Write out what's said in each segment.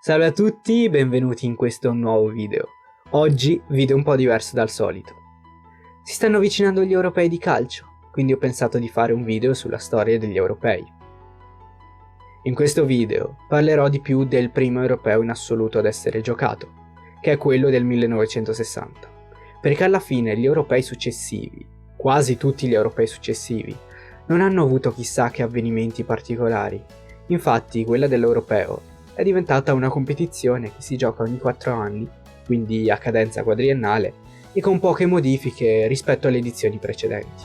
Salve a tutti, benvenuti in questo nuovo video. Oggi video un po' diverso dal solito. Si stanno avvicinando gli europei di calcio, quindi ho pensato di fare un video sulla storia degli europei. In questo video parlerò di più del primo europeo in assoluto ad essere giocato, che è quello del 1960, perché alla fine gli europei successivi, quasi tutti gli europei successivi, non hanno avuto chissà che avvenimenti particolari. Infatti quella dell'europeo è diventata una competizione che si gioca ogni 4 anni, quindi a cadenza quadriennale, e con poche modifiche rispetto alle edizioni precedenti.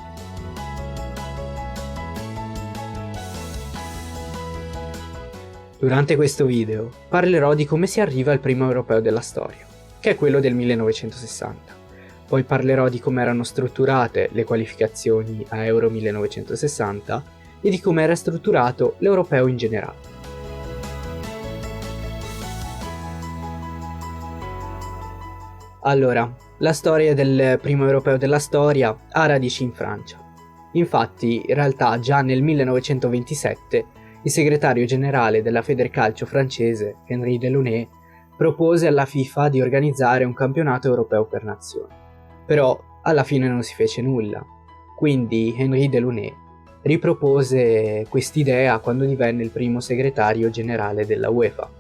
Durante questo video parlerò di come si arriva al primo europeo della storia, che è quello del 1960. Poi parlerò di come erano strutturate le qualificazioni a Euro 1960 e di come era strutturato l'europeo in generale. Allora, la storia del primo europeo della storia ha radici in Francia. Infatti, in realtà già nel 1927 il segretario generale della Federcalcio francese, Henri Delaunay, propose alla FIFA di organizzare un campionato europeo per nazioni. Però alla fine non si fece nulla, quindi Henri Delaunay ripropose quest'idea quando divenne il primo segretario generale della UEFA.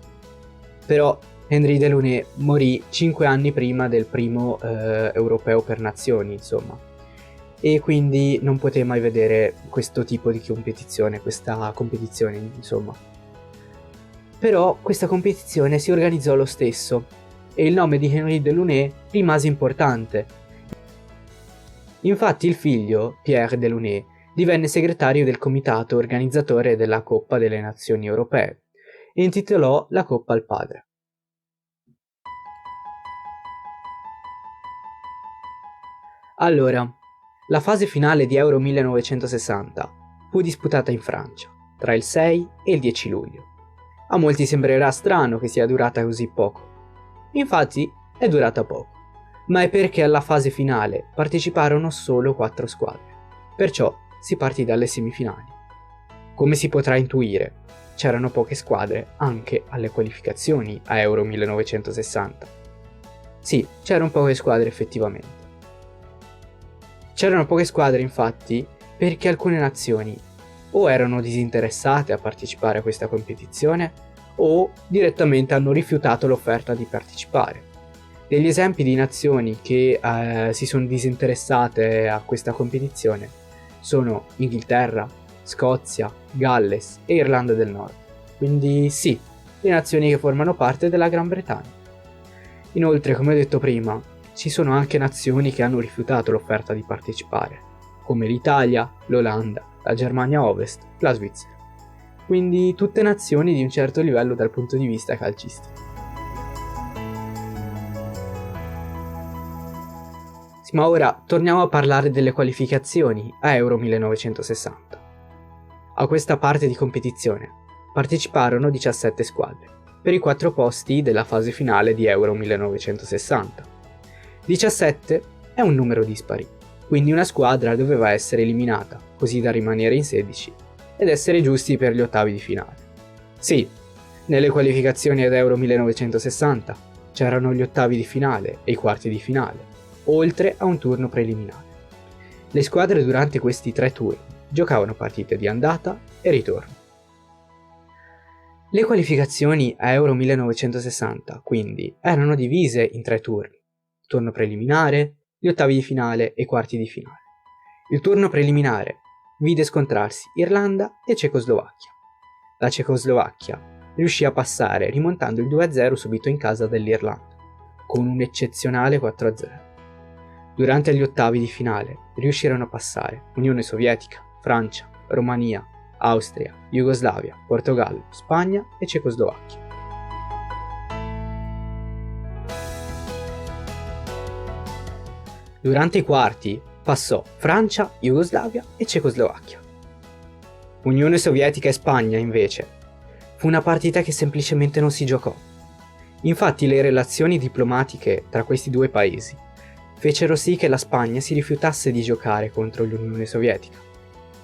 Però Henri Delaunay morì 5 anni prima del primo europeo per nazioni, insomma, e quindi non poté mai vedere questo tipo di competizione, questa competizione, insomma. Però questa competizione si organizzò lo stesso e il nome di Henri Delaunay rimase importante. Infatti il figlio, Pierre Delaunay, divenne segretario del comitato organizzatore della Coppa delle Nazioni Europee e intitolò la Coppa al padre. Allora, la fase finale di Euro 1960 fu disputata in Francia, tra il 6 e il 10 luglio. A molti sembrerà strano che sia durata così poco. Infatti è durata poco, ma è perché alla fase finale parteciparono solo 4 squadre, perciò si partì dalle semifinali. Come si potrà intuire, c'erano poche squadre anche alle qualificazioni a Euro 1960. Sì, c'erano poche squadre effettivamente. C'erano poche squadre infatti perché alcune nazioni o erano disinteressate a partecipare a questa competizione o direttamente hanno rifiutato l'offerta di partecipare. Degli esempi di nazioni che si sono disinteressate a questa competizione sono Inghilterra, Scozia, Galles e Irlanda del Nord. Quindi sì, le nazioni che formano parte della Gran Bretagna. Inoltre, come ho detto prima, ci sono anche nazioni che hanno rifiutato l'offerta di partecipare, come l'Italia, l'Olanda, la Germania Ovest, la Svizzera. Quindi tutte nazioni di un certo livello dal punto di vista calcistico. Sì, ma ora torniamo a parlare delle qualificazioni a Euro 1960. A questa parte di competizione parteciparono 17 squadre, per i 4 posti della fase finale di Euro 1960. 17 è un numero dispari, quindi una squadra doveva essere eliminata, così da rimanere in 16 ed essere giusti per gli ottavi di finale. Sì, nelle qualificazioni ad Euro 1960 c'erano gli ottavi di finale e i quarti di finale, oltre a un turno preliminare. Le squadre durante questi 3 turni giocavano partite di andata e ritorno. Le qualificazioni a Euro 1960, quindi, erano divise in 3 turni. Turno preliminare, gli ottavi di finale e i quarti di finale. Il turno preliminare vide scontrarsi Irlanda e Cecoslovacchia. La Cecoslovacchia riuscì a passare rimontando il 2-0 subito in casa dell'Irlanda, con un eccezionale 4-0. Durante gli ottavi di finale riuscirono a passare Unione Sovietica, Francia, Romania, Austria, Jugoslavia, Portogallo, Spagna e Cecoslovacchia. Durante i quarti passò Francia, Jugoslavia e Cecoslovacchia. Unione Sovietica e Spagna, invece, fu una partita che semplicemente non si giocò. Infatti le relazioni diplomatiche tra questi due paesi fecero sì che la Spagna si rifiutasse di giocare contro l'Unione Sovietica.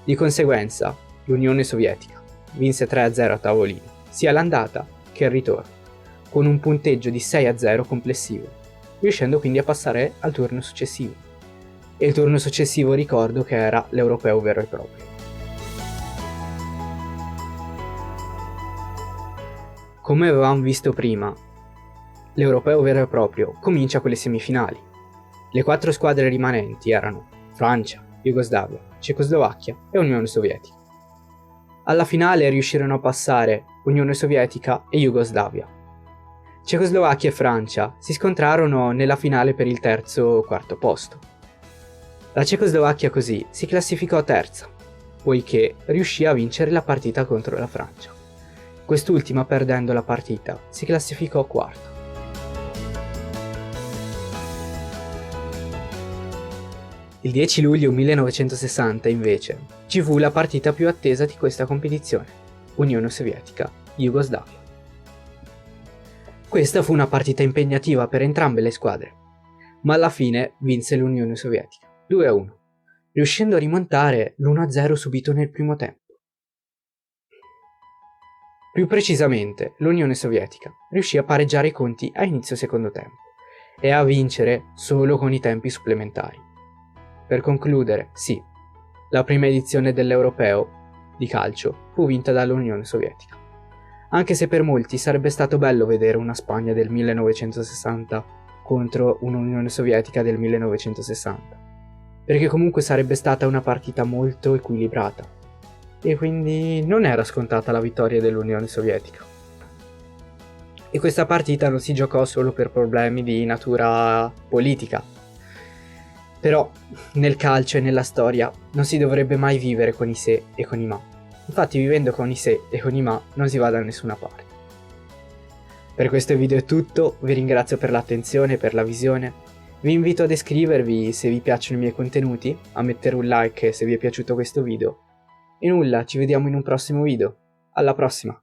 Di conseguenza, l'Unione Sovietica vinse 3-0 a tavolino, sia l'andata che il ritorno, con un punteggio di 6-0 complessivo, riuscendo quindi a passare al turno successivo. E il turno successivo ricordo che era l'Europeo vero e proprio. Come avevamo visto prima, l'Europeo vero e proprio comincia con le semifinali. Le 4 squadre rimanenti erano Francia, Jugoslavia, Cecoslovacchia e Unione Sovietica. Alla finale riuscirono a passare Unione Sovietica e Jugoslavia. Cecoslovacchia e Francia si scontrarono nella finale per il terzo o quarto posto. La Cecoslovacchia così si classificò terza, poiché riuscì a vincere la partita contro la Francia. Quest'ultima, perdendo la partita, si classificò quarta. Il 10 luglio 1960, invece, ci fu la partita più attesa di questa competizione, Unione Sovietica-Jugoslavia. Questa fu una partita impegnativa per entrambe le squadre, ma alla fine vinse l'Unione Sovietica, 2-1, riuscendo a rimontare l'1-0 subito nel primo tempo. Più precisamente, l'Unione Sovietica riuscì a pareggiare i conti a inizio secondo tempo e a vincere solo con i tempi supplementari. Per concludere, sì, la prima edizione dell'Europeo di calcio fu vinta dall'Unione Sovietica, anche se per molti sarebbe stato bello vedere una Spagna del 1960 contro un'Unione Sovietica del 1960, perché comunque sarebbe stata una partita molto equilibrata e quindi non era scontata la vittoria dell'Unione Sovietica. E questa partita non si giocò solo per problemi di natura politica. Però nel calcio e nella storia non si dovrebbe mai vivere con i se e con i ma. Infatti vivendo con i se e con i ma non si va da nessuna parte. Per questo video è tutto, vi ringrazio per l'attenzione e per la visione. Vi invito ad iscrivervi se vi piacciono i miei contenuti, a mettere un like se vi è piaciuto questo video. E nulla, ci vediamo in un prossimo video. Alla prossima!